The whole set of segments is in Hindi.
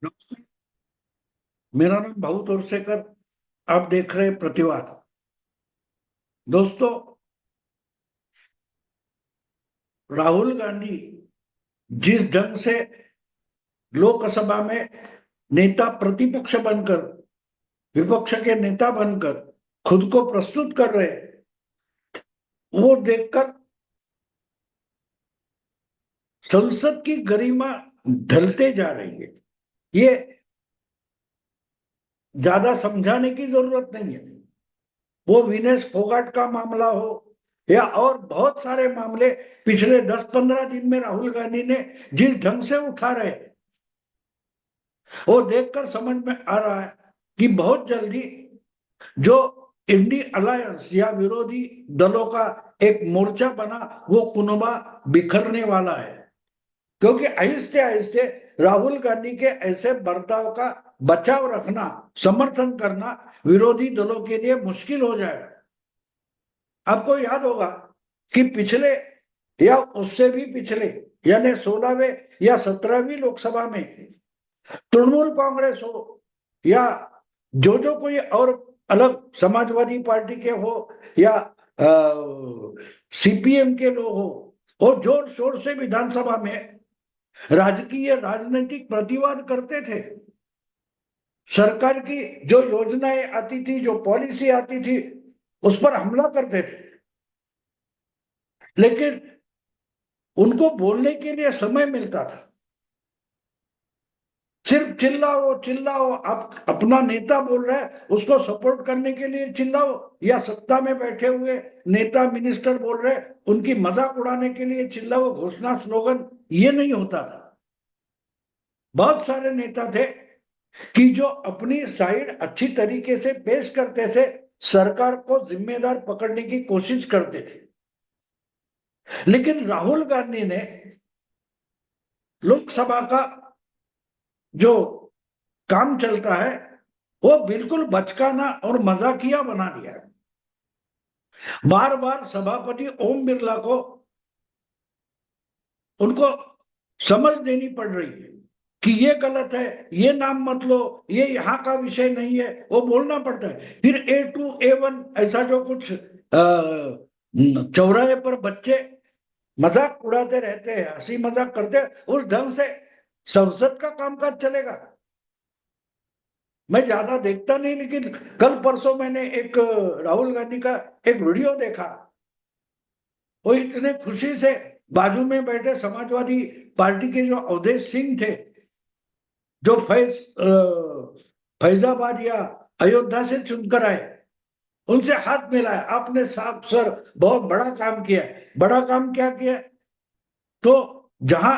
नमस्ते। मेरा नाम भाऊ तोरसेकर। आप देख रहे हैं प्रतिवाद। दोस्तों, राहुल गांधी जिस ढंग से लोकसभा में नेता प्रतिपक्ष बनकर, विपक्ष के नेता बनकर खुद को प्रस्तुत कर रहे हैं, वो देखकर संसद की गरिमा ढलते जा रही है। ये ज्यादा समझाने की जरूरत नहीं है। वो विनेश फोगाट का मामला हो या और बहुत सारे मामले पिछले 10-15 दिन में राहुल गांधी ने जिस ढंग से उठा रहे, वो देखकर समझ में आ रहा है कि बहुत जल्दी जो इंडी अलायंस या विरोधी दलों का एक मोर्चा बना, वो कुनबा बिखरने वाला है। क्योंकि आहिस्ते आहिस्ते राहुल गांधी के ऐसे बर्ताव का बचाव रखना, समर्थन करना विरोधी दलों के लिए मुश्किल हो जाएगा। आपको याद होगा कि पिछले या उससे भी पिछले, यानी 16वें या 17वीं लोकसभा में तृणमूल कांग्रेस हो या जो कोई और अलग समाजवादी पार्टी के हो या सीपीएम के लोग हो, वो जोर शोर से विधानसभा में राजकीय राजनीतिक प्रतिवाद करते थे। सरकार की जो योजनाएं आती थी, जो पॉलिसी आती थी, उस पर हमला करते थे। लेकिन उनको बोलने के लिए समय मिलता था। सिर्फ चिल्लाओ चिल्लाओ, आप अपना नेता बोल रहा है उसको सपोर्ट करने के लिए चिल्लाओ, या सत्ता में बैठे हुए नेता मिनिस्टर बोल रहे उनकी मजाक उड़ाने के लिए चिल्लाओ, घोषणा स्लोगन, ये नहीं होता था। बहुत सारे नेता थे कि जो अपनी साइड अच्छी तरीके से पेश करते थे, सरकार को जिम्मेदार पकड़ने की कोशिश करते थे। लेकिन राहुल गांधी ने लोकसभा का जो काम चलता है वो बिल्कुल बचकाना और मजाकिया बना दिया है। बार बार सभापति ओम बिरला को उनको समझ देनी पड़ रही है कि ये गलत है, ये नाम मत लो, ये यहाँ का विषय नहीं है, वो बोलना पड़ता है। फिर A2 A1 ऐसा जो कुछ चौराहे पर बच्चे मजाक उड़ाते रहते हैं, हंसी मजाक करते हैं, उस ढंग से संसद का कामकाज चलेगा? मैं ज्यादा देखता नहीं, लेकिन कल परसों मैंने एक राहुल गांधी का एक वीडियो देखा। वो इतने खुशी से बाजू में बैठे समाजवादी पार्टी के जो अवधेश सिंह थे, जो फैजाबाद या अयोध्या से चुनकर आए, उनसे हाथ मिलाया। आपने साहब सर बहुत बड़ा काम किया है। बड़ा काम क्या किया? तो जहां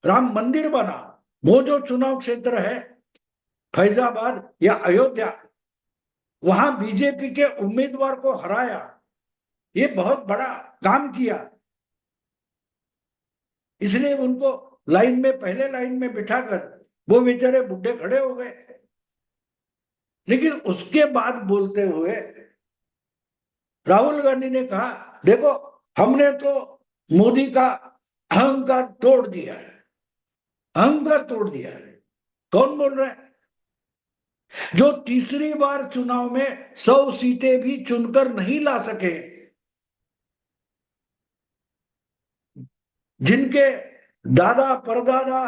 राम मंदिर बना, वो जो चुनाव क्षेत्र है फैजाबाद या अयोध्या, वहां बीजेपी के उम्मीदवार को हराया। ये बहुत बड़ा काम किया। इसलिए उनको लाइन में, पहले लाइन में बिठाकर वो बेचारे बुढ़े खड़े हो गए। लेकिन उसके बाद बोलते हुए राहुल गांधी ने कहा, देखो हमने तो मोदी का अहंकार तोड़ दिया है। अहंकार तोड़ दिया है? कौन बोल रहा है? जो तीसरी बार चुनाव में 100 सीटें भी चुनकर नहीं ला सके, जिनके दादा परदादा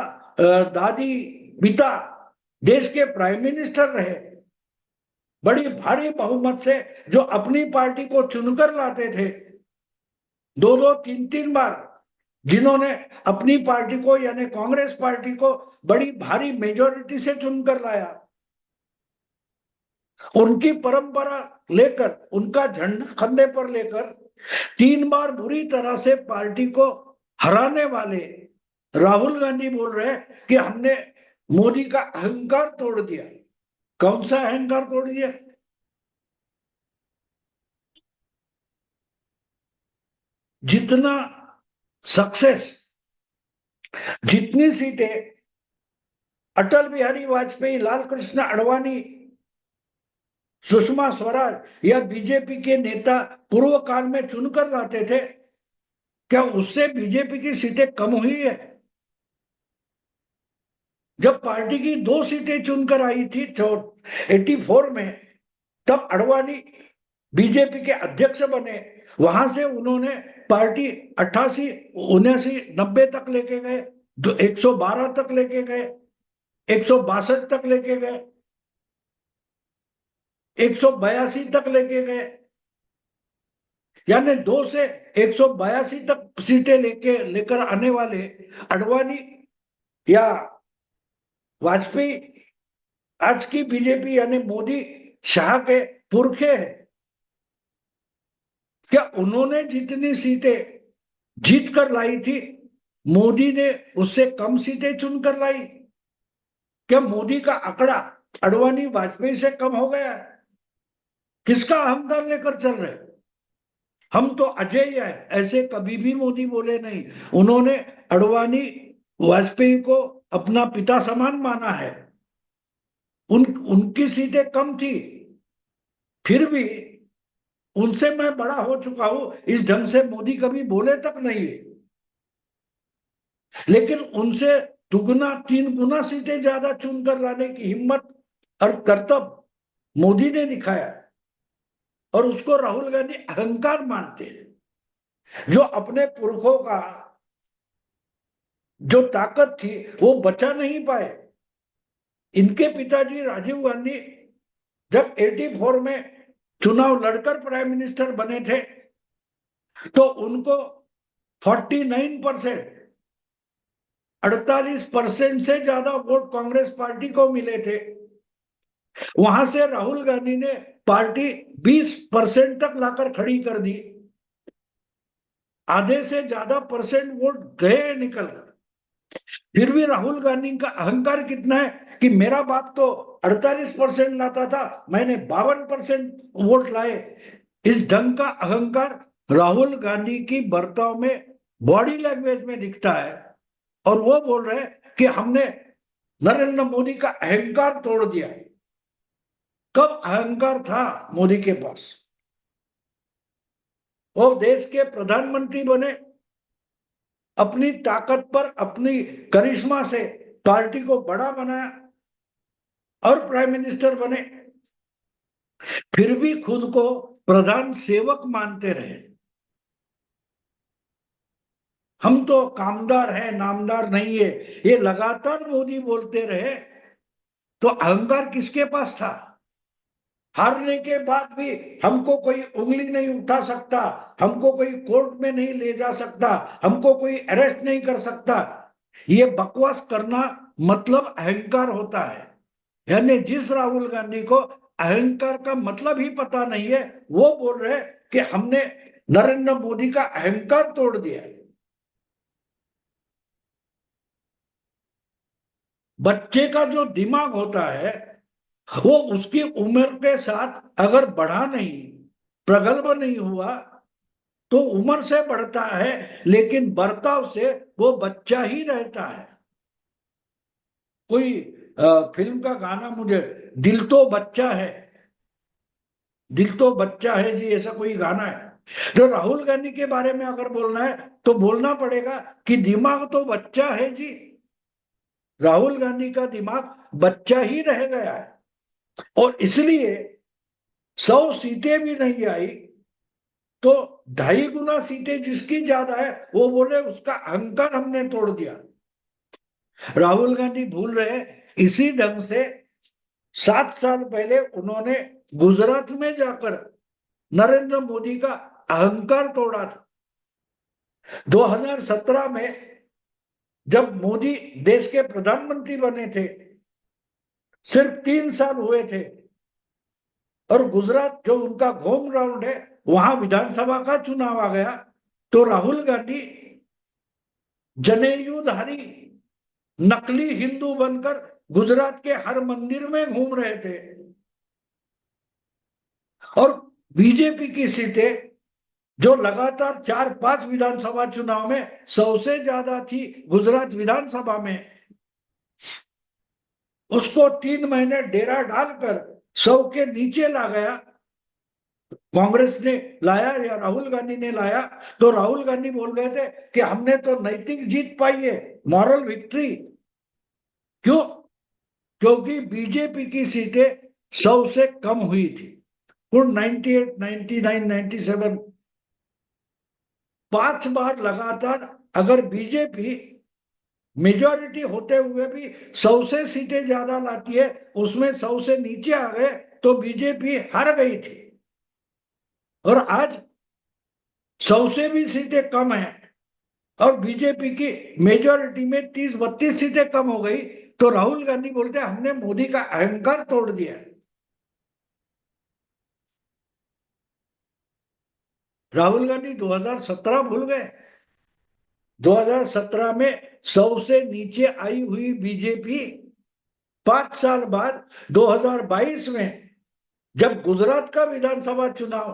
दादी पिता देश के प्राइम मिनिस्टर रहे, बड़ी भारी बहुमत से जो अपनी पार्टी को चुनकर लाते थे, 2-2 3-3 बार, जिन्होंने अपनी पार्टी को यानी कांग्रेस पार्टी को बड़ी भारी मेजोरिटी से चुनकर लाया, उनकी परंपरा लेकर, उनका झंडा कंधे पर लेकर 3 बार बुरी तरह से पार्टी को हराने वाले राहुल गांधी बोल रहे हैं कि हमने मोदी का अहंकार तोड़ दिया। कौन सा अहंकार तोड़ दिया? जितना सक्सेस, जितनी सीटें अटल बिहारी वाजपेयी, लाल कृष्ण आडवाणी, सुषमा स्वराज या बीजेपी के नेता पूर्व काल में चुनकर लाते थे, क्या उससे बीजेपी की सीटें कम हुई है? जब पार्टी की 2 सीटें चुनकर आई थी 84 में, तब अडवाणी बीजेपी के अध्यक्ष बने। वहां से उन्होंने पार्टी 88, 79, 90 तक लेके गए, 112 तक लेके गए, 162 तक लेके गए, 182 तक लेके गए। यानी 2 से 182 तक सीटें लेकर आने वाले अडवाणी या वाजपेयी आज की बीजेपी यानी मोदी शाह के पुरखे हैं। क्या उन्होंने जितनी सीटें जीत कर लाई थी, मोदी ने उससे कम सीटें चुनकर लाई? क्या मोदी का आंकड़ा अडवाणी वाजपेयी से कम हो गया? किसका अहंकार लेकर चल रहे? हम तो अजय है, ऐसे कभी भी मोदी बोले नहीं। उन्होंने अडवाणी वाजपेयी को अपना पिता समान माना है। उनकी सीटें कम थी, फिर भी उनसे मैं बड़ा हो चुका हूं, इस ढंग से मोदी कभी बोले तक नहीं है। लेकिन उनसे दुगुना 3 गुना सीटें ज्यादा चुनकर लाने की हिम्मत और कर्तव्य मोदी ने दिखाया, और उसको राहुल गांधी अहंकार मानते हैं। जो अपने पुरखों का जो ताकत थी वो बचा नहीं पाए। इनके पिताजी राजीव गांधी जब 84 में चुनाव लड़कर प्राइम मिनिस्टर बने थे, तो उनको 49%, 48% से ज्यादा वोट कांग्रेस पार्टी को मिले थे। वहां से राहुल गांधी ने पार्टी 20% तक लाकर खड़ी कर दी। आधे से ज्यादा परसेंट वोट गए निकलकर। फिर भी राहुल गांधी का अहंकार कितना है कि मेरा बाप तो 48% लाता था, मैंने 52% वोट लाए। इस ढंग का अहंकार राहुल गांधी की बर्ताव में, बॉडी लैंग्वेज में दिखता है। और वो बोल रहे हैं कि हमने नरेंद्र मोदी का अहंकार तोड़ दिया। कब अहंकार था मोदी के पास? वो देश के प्रधानमंत्री बने, अपनी ताकत पर, अपनी करिश्मा से पार्टी को बड़ा बनाया और प्राइम मिनिस्टर बने। फिर भी खुद को प्रधान सेवक मानते रहे। हम तो कामदार हैं, नामदार नहीं है, ये लगातार मोदी बोलते रहे। तो अहंकार किसके पास था? हारने के बाद भी हमको कोई उंगली नहीं उठा सकता, हमको कोई कोर्ट में नहीं ले जा सकता, हमको कोई अरेस्ट नहीं कर सकता, ये बकवास करना मतलब अहंकार होता है। यानी जिस राहुल गांधी को अहंकार का मतलब ही पता नहीं है, वो बोल रहे कि हमने नरेंद्र मोदी का अहंकार तोड़ दिया। बच्चे का जो दिमाग होता है वो उसकी उम्र के साथ अगर बढ़ा नहीं, प्रगल्भ नहीं हुआ, तो उम्र से बढ़ता है, लेकिन बर्ताव से वो बच्चा ही रहता है। कोई फिल्म का गाना, मुझे दिल तो बच्चा है, दिल तो बच्चा है जी, ऐसा कोई गाना है। तो राहुल गांधी के बारे में अगर बोलना है तो बोलना पड़ेगा कि दिमाग तो बच्चा है जी। राहुल गांधी का दिमाग बच्चा ही रह गया है, और इसलिए 100 सीटें भी नहीं आई तो 2.5 गुना सीटें जिसकी ज्यादा है वो बोले उसका अहंकार हमने तोड़ दिया। राहुल गांधी भूल रहे, इसी ढंग से 7 साल पहले उन्होंने गुजरात में जाकर नरेंद्र मोदी का अहंकार तोड़ा था। 2017 में जब मोदी देश के प्रधानमंत्री बने थे, सिर्फ 3 साल हुए थे, और गुजरात जो उनका होम ग्राउंड है, वहां विधानसभा का चुनाव आ गया, तो राहुल गांधी जनेयूधारी नकली हिंदू बनकर गुजरात के हर मंदिर में घूम रहे थे। और बीजेपी की सीटें जो लगातार 4-5 विधानसभा चुनाव में 100 से ज्यादा थी गुजरात विधानसभा में, उसको 3 महीने डेरा डालकर 100 के नीचे ला गया। कांग्रेस ने लाया या राहुल गांधी ने लाया, तो राहुल गांधी बोल गए थे कि हमने तो नैतिक जीत पाई है, मॉरल विक्ट्री, क्यों? क्योंकि बीजेपी की सीटें 100 से कम हुई थी। 98, 99, 97, 5 बार लगातार अगर बीजेपी मेजॉरिटी होते हुए भी 100 से सीटें ज्यादा लाती है, उसमें 100 से नीचे आ गए तो बीजेपी हार गई थी। और आज 100 से भी सीटें कम है और बीजेपी की मेजॉरिटी में 30-32 सीटें कम हो गई, तो राहुल गांधी बोलते हैं हमने मोदी का अहंकार तोड़ दिया। राहुल गांधी 2017 भूल गए? 2017 में 100 से नीचे आई हुई बीजेपी 5 साल बाद 2022 में जब गुजरात का विधानसभा चुनाव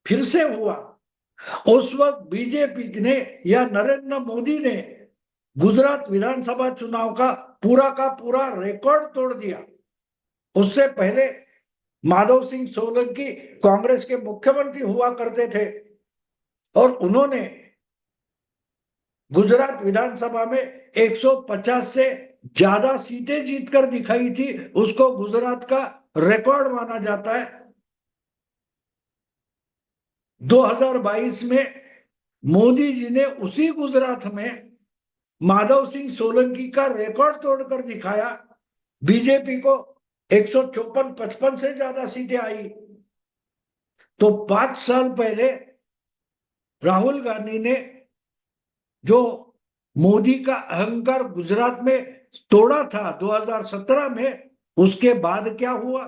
फिर से हुआ, उस वक्त बीजेपी ने या नरेंद्र मोदी ने गुजरात विधानसभा चुनाव का पूरा रिकॉर्ड तोड़ दिया। उससे पहले माधव सिंह सोलंकी कांग्रेस के मुख्यमंत्री हुआ करते थे और उन्होंने गुजरात विधानसभा में 150 से ज्यादा सीटें जीतकर दिखाई थी। उसको गुजरात का रिकॉर्ड माना जाता है। 2022 में मोदी जी ने उसी गुजरात में माधव सिंह सोलंकी का रिकॉर्ड तोड़कर दिखाया। बीजेपी को 154-55 से ज्यादा सीटें आई। तो 5 साल पहले राहुल गांधी ने जो मोदी का अहंकार गुजरात में तोड़ा था 2017 में, उसके बाद क्या हुआ?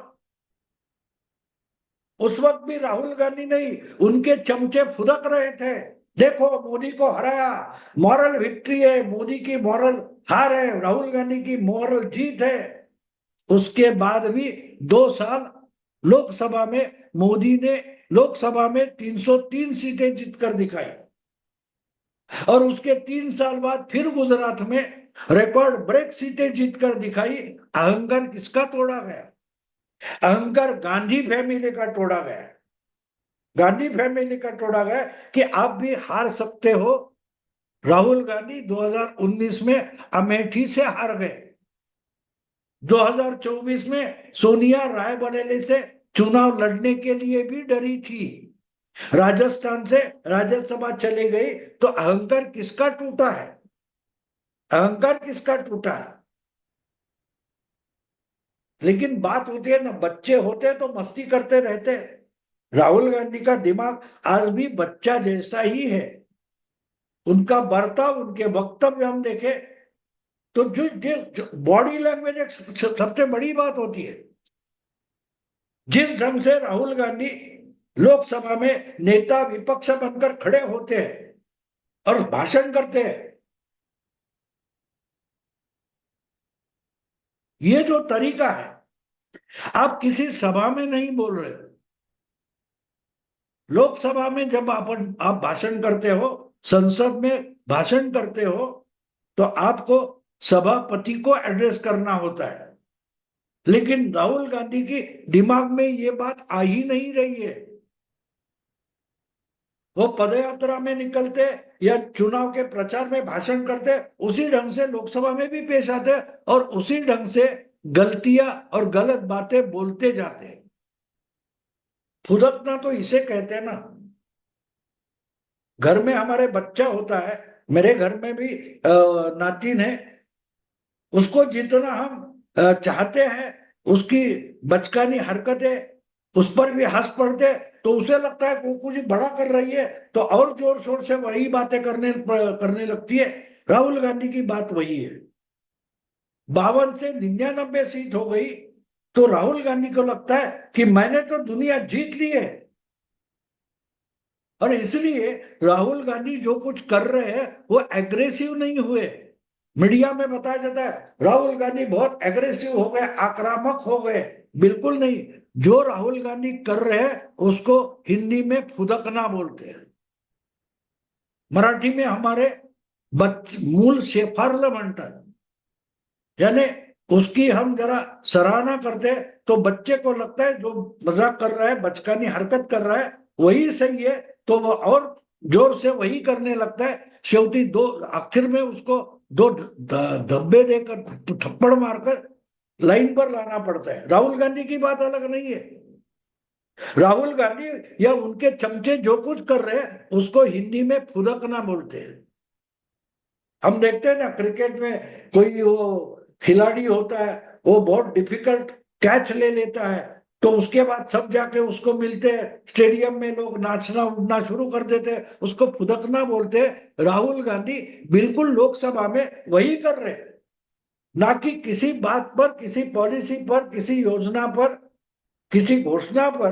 उस वक्त भी राहुल गांधी नहीं, उनके चमचे फुदक रहे थे, देखो मोदी को हराया, मॉरल विक्ट्री है, मोदी की मॉरल हार है, राहुल गांधी की मॉरल जीत है। उसके बाद भी 2 साल लोकसभा में मोदी ने लोकसभा में 303 सीटें जीतकर दिखाई और उसके 3 साल बाद फिर गुजरात में रिकॉर्ड ब्रेक सीटें जीतकर दिखाई। अहंकार किसका तोड़ा गया? अहंकार गांधी फैमिली का तोड़ा गया। गांधी फैमिली का तोड़ा गया कि आप भी हार सकते हो। राहुल गांधी 2019 में अमेठी से हार गए। 2024 में सोनिया रायबरेली से चुनाव लड़ने के लिए भी डरी थी। राजस्थान से राज्यसभा चली गई। तो अहंकार किसका टूटा है? अहंकार किसका टूटा है? लेकिन बात होती है ना, बच्चे होते तो मस्ती करते रहते। राहुल गांधी का दिमाग आज भी बच्चा जैसा ही है। उनका बर्ताव, उनके वक्तव्य हम देखें तो जो बॉडी लैंग्वेज एक सबसे बड़ी बात होती है। जिस ढंग से राहुल गांधी लोकसभा में नेता विपक्ष बनकर खड़े होते हैं और भाषण करते हैं, ये जो तरीका है, आप किसी सभा में नहीं बोल रहे। लोकसभा में जब आप भाषण करते हो, संसद में भाषण करते हो, तो आपको सभापति को एड्रेस करना होता है। लेकिन राहुल गांधी की दिमाग में ये बात आ ही नहीं रही है। वो पदयात्रा में निकलते या चुनाव के प्रचार में भाषण करते, उसी ढंग से लोकसभा में भी पेश आते और उसी ढंग से गलतियां और गलत बातें बोलते जाते हैं। फुदकना तो इसे कहते हैं ना। घर में हमारे बच्चा होता है, मेरे घर में भी नातिन है, उसको जितना हम चाहते हैं, उसकी बचकानी हरकतें उस पर भी हंस पड़ते, तो उसे लगता है वो कुछ बड़ा कर रही है, तो और जोर शोर से वही बातें करने लगती है। राहुल गांधी की बात वही है। 52 से 99 सीट हो गई तो राहुल गांधी को लगता है कि मैंने तो दुनिया जीत ली है। और इसलिए राहुल गांधी जो कुछ कर रहे हैं वो एग्रेसिव नहीं हुए। मीडिया में बताया जाता है राहुल गांधी बहुत एग्रेसिव हो गए, आक्रामक हो गए। बिल्कुल नहीं। जो राहुल गांधी कर रहे हैं उसको हिंदी में फुदकना बोलते हैं। मराठी में हमारे मूल शेफारलं म्हणतात, यानी उसकी हम जरा सराहना करते हैं तो बच्चे को लगता है जो मजाक कर रहा है, बचकानी हरकत कर रहा है, वही सही है, तो वो और जोर से वही करने लगता है। शेवटी आखिर में उसको दो धब्बे देकर थप्पड़ मारकर लाइन पर लाना पड़ता है। राहुल गांधी की बात अलग नहीं है। राहुल गांधी या उनके चमचे जो कुछ कर रहे हैं उसको हिंदी में फुदकना बोलते हैं। हम देखते हैं ना क्रिकेट में कोई वो खिलाड़ी होता है, वो बहुत डिफिकल्ट कैच ले लेता है, तो उसके बाद सब जाके उसको मिलते हैं स्टेडियम में, लोग नाचना उड़ना शुरू कर देते हैं, उसको फुदकना बोलते हैं। राहुल गांधी बिल्कुल लोकसभा में वही कर रहे हैं, ना कि किसी बात पर, किसी पॉलिसी पर, किसी योजना पर, किसी घोषणा पर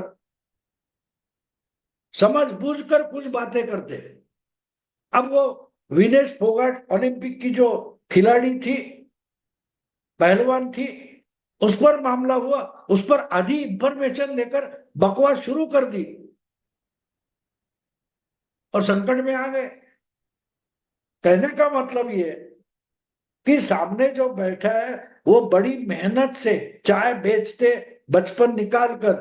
समझ बूझ कर कुछ बातें करते हैं। अब वो विनेश फोगाट ओलंपिक की जो खिलाड़ी थी, पहलवान थी, उस पर मामला हुआ, उस पर आधी इंफॉर्मेशन लेकर बकवास शुरू कर दी और संकट में आ गए। कहने का मतलब ये कि सामने जो बैठा है वो बड़ी मेहनत से चाय बेचते बचपन निकाल कर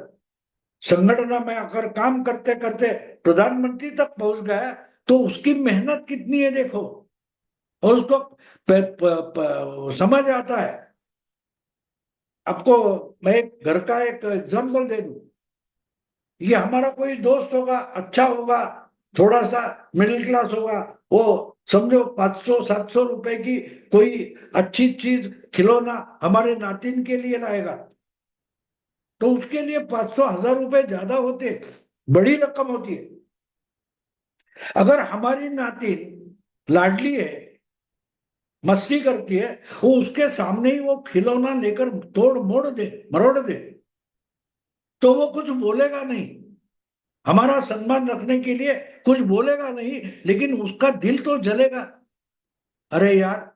संगठन में आकर काम करते करते प्रधानमंत्री तक पहुंच गया, तो उसकी मेहनत कितनी है देखो, और उसको समझ आता है। आपको मैं एक घर का एक एग्जाम्पल दे दूं। ये हमारा कोई दोस्त होगा, अच्छा होगा, थोड़ा सा मिडिल क्लास होगा, वो समझो 500-700 रुपए की कोई अच्छी चीज खिलौना हमारे नातिन के लिए लाएगा, तो उसके लिए 500-1000 रुपए ज्यादा होते, बड़ी रकम होती है। अगर हमारी नातिन लाडली है, मस्ती करती है, वो उसके सामने ही वो खिलौना लेकर तोड़ मोड़ दे, मरोड़ दे, तो वो कुछ बोलेगा नहीं, हमारा सम्मान रखने के लिए कुछ बोलेगा नहीं, लेकिन उसका दिल तो जलेगा। अरे यार,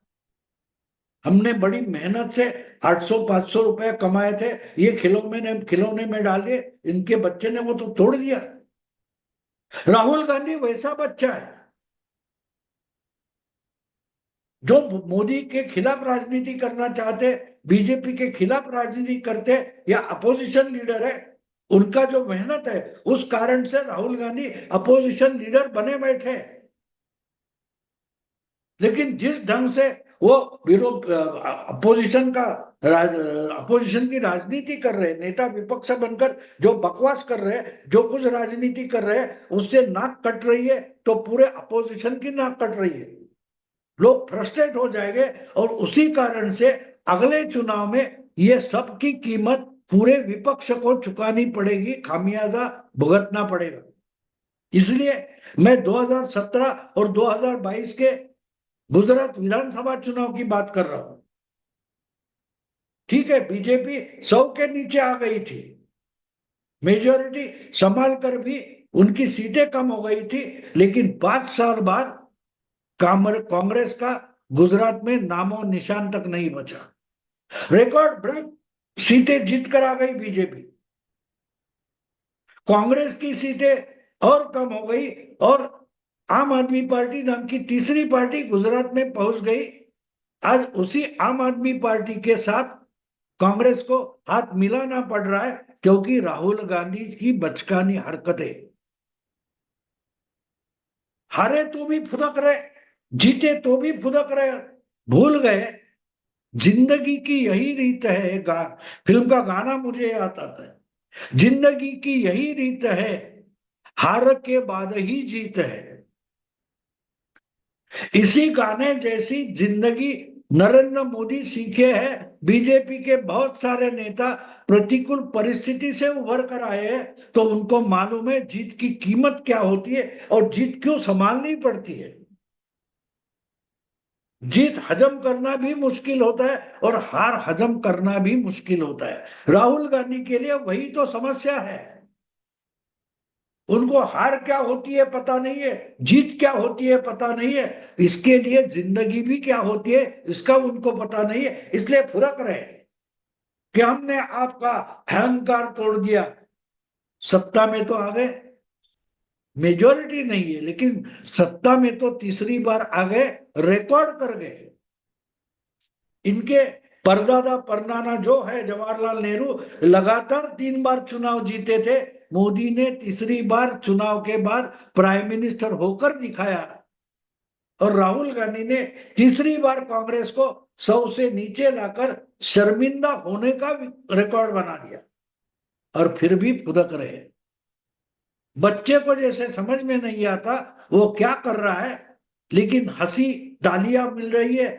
हमने बड़ी मेहनत से 800-500 रुपए कमाए थे, ये खिलौने में डाल दिए, इनके बच्चे ने वो तो तोड़ दिया। राहुल गांधी वैसा बच्चा है जो मोदी के खिलाफ राजनीति करना चाहते, बीजेपी के खिलाफ राजनीति करते, या अपोजिशन लीडर है, उनका जो मेहनत है उस कारण से राहुल गांधी अपोजिशन लीडर बने बैठे। लेकिन जिस ढंग से वो विरोध अपोजिशन का अपोजिशन की राजनीति कर रहे, नेता विपक्ष बनकर जो बकवास कर रहे हैं, जो कुछ राजनीति कर रहे हैं, उससे नाक कट रही है, तो पूरे अपोजिशन की नाक कट रही है। लोग फ्रस्ट्रेट हो जाएंगे और उसी कारण से अगले चुनाव में ये सब की कीमत पूरे विपक्ष को चुकानी पड़ेगी, खामियाजा भुगतना पड़ेगा। इसलिए मैं 2017 और 2022 के गुजरात विधानसभा चुनाव की बात कर रहा हूं। ठीक है, बीजेपी 100 के नीचे आ गई थी, मेजोरिटी संभाल कर भी उनकी सीटें कम हो गई थी, लेकिन 5 साल बाद कांग्रेस का गुजरात में नामो निशान तक नहीं बचा। रिकॉर्ड ब्रेक सीटें जीत कर आ गई बीजेपी, कांग्रेस की सीटें और कम हो गई, और आम आदमी पार्टी नाम की तीसरी पार्टी गुजरात में पहुंच गई। आज उसी आम आदमी पार्टी के साथ कांग्रेस को हाथ मिलाना पड़ रहा है, क्योंकि राहुल गांधी की बचकानी हरकतें। हारे तो भी फुदक रहे, जीते तो भी फुदक रहे, भूल गए जिंदगी की यही रीत है। फिल्म का गाना मुझे याद आता है, जिंदगी की यही रीत है, हार के बाद ही जीत है। इसी गाने जैसी जिंदगी नरेंद्र मोदी सीखे हैं। बीजेपी के बहुत सारे नेता प्रतिकूल परिस्थिति से उभर कर आए हैं, तो उनको मालूम है जीत की कीमत क्या होती है और जीत क्यों संभालनी पड़ती है। जीत हजम करना भी मुश्किल होता है और हार हजम करना भी मुश्किल होता है। राहुल गांधी के लिए वही तो समस्या है। उनको हार क्या होती है पता नहीं है, जीत क्या होती है पता नहीं है, इसके लिए जिंदगी भी क्या होती है इसका उनको पता नहीं है। इसलिए फुरक रहे कि हमने आपका अहंकार तोड़ दिया, सत्ता में तो आ गए, मेजोरिटी नहीं है लेकिन सत्ता में तो तीसरी बार आ गए, रिकॉर्ड कर गए। इनके परदादा परनाना जो है जवाहरलाल नेहरू, लगातार 3 बार चुनाव जीते थे। मोदी ने तीसरी बार चुनाव के बाद प्राइम मिनिस्टर होकर दिखाया और राहुल गांधी ने तीसरी बार कांग्रेस को 100 से नीचे लाकर शर्मिंदा होने का रिकॉर्ड बना दिया, और फिर भी फुदक रहे। बच्चे को जैसे समझ में नहीं आता वो क्या कर रहा है, लेकिन हंसी तालियां मिल रही है,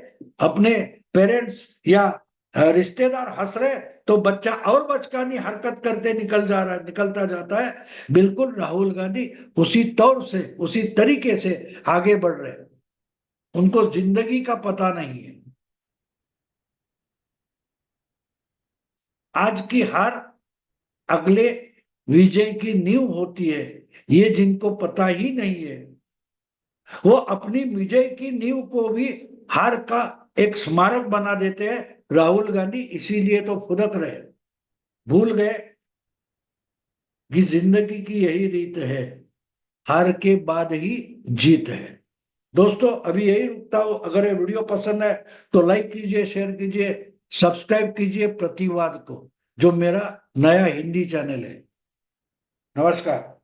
अपने पेरेंट्स या रिश्तेदार हंस रहे तो बच्चा और बचकानी हरकत करते निकलता जाता है। बिल्कुल राहुल गांधी उसी तौर से, उसी तरीके से आगे बढ़ रहे हैं। उनको जिंदगी का पता नहीं है। आज की हार अगले विजय की नींव होती है, ये जिनको पता ही नहीं है वो अपनी विजय की नींव को भी हार का एक स्मारक बना देते हैं। राहुल गांधी इसीलिए तो फुदक रहे, भूल गए कि जिंदगी की यही रीत है, हार के बाद ही जीत है। दोस्तों अभी यही रुकता हूं। अगर ये वीडियो पसंद है तो लाइक कीजिए, शेयर कीजिए, सब्सक्राइब कीजिए प्रतिवाद को, जो मेरा नया हिंदी चैनल है। नमस्कार।